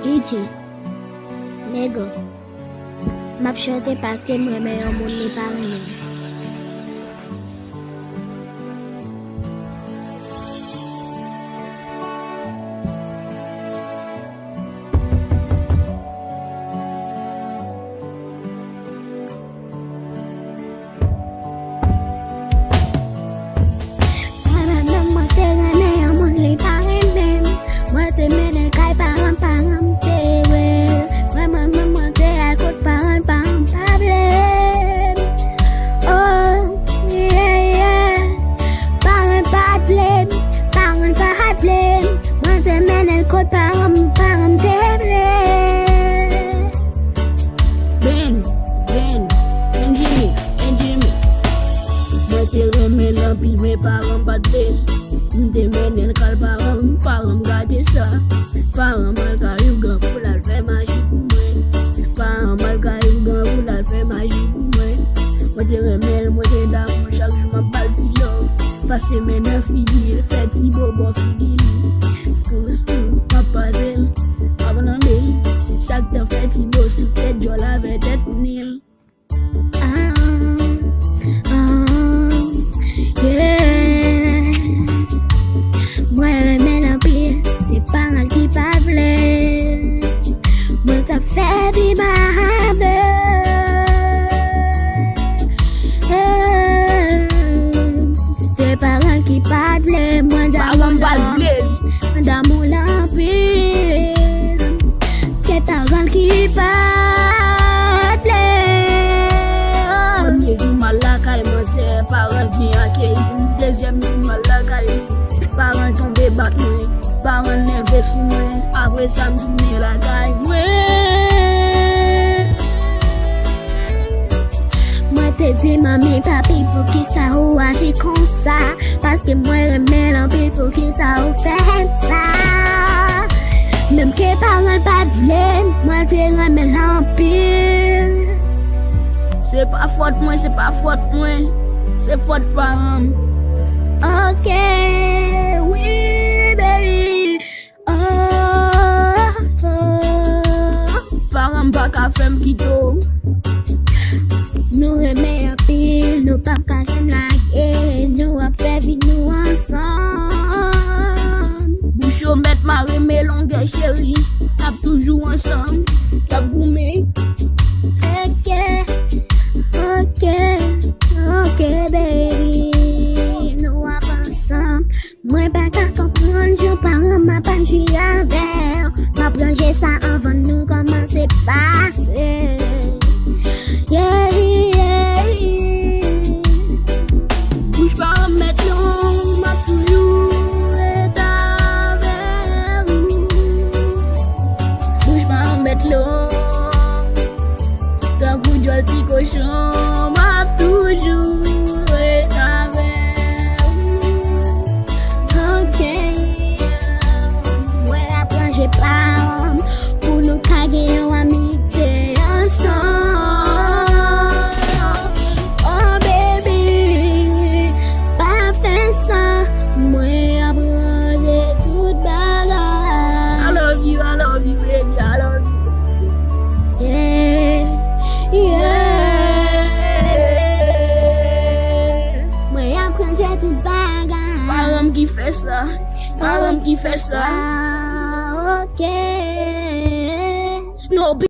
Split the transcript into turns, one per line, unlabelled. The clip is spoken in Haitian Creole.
Iti, nego, map chote paske mwen yon moun ni parmen.
Parang badle, de menen kal parang gade sa. Parang mal ka yuga fulal fe maji pou mwen. Parang mal ka yuga fulal fe maji pou mwen. Mwen te remel, mwen te dam, chak juman bal ti love. Pase menen figil, fe ti bobo figil. School, papa zel, papa nan bel. Chak te fe ti bo sou tet jol ave tet nil.
Baby, my c'est parents qui parlent, moi d'amour la pile. C'est parents qui parlent.
Premier jour malaka, moi c'est parents qui accueillent. Deuxième jour malaka, parents tombés battus. Parents investis, après ça me tourne la caille.
Te di mami papi pou ki sa ou agi kon sa. Paske mwen remel anpil pou ki sa ou fèm sa. Mem ke paran pa vle, mwen te remel anpil.
Se pa fote mwen, se pa fote mwen, se fote paran.
Ok, oui baby.
Paran pa ka fèm kito.
Nou reme apil, nou pap ka jen lage. Nou ap fe vi nou ansan.
Boucho met ma reme longe chéri. Ap toujou ansan, kap goume.
Ok baby. Nou ap ansan. Mwen pa ka kompran, jou paran ma pa jya ver. Ma plonje sa avan nou komanse pase. Yeah.
Bouche par mettre long, m'a toujours été avec vous. Bouche par mettre long, quand vous jouez petit cochon, m'a toujours été avec vous.
Ok, ouais la plonge pas pour nous caguer en amitié ensemble.
Parang qui fait ça,
ok.
Snoopy.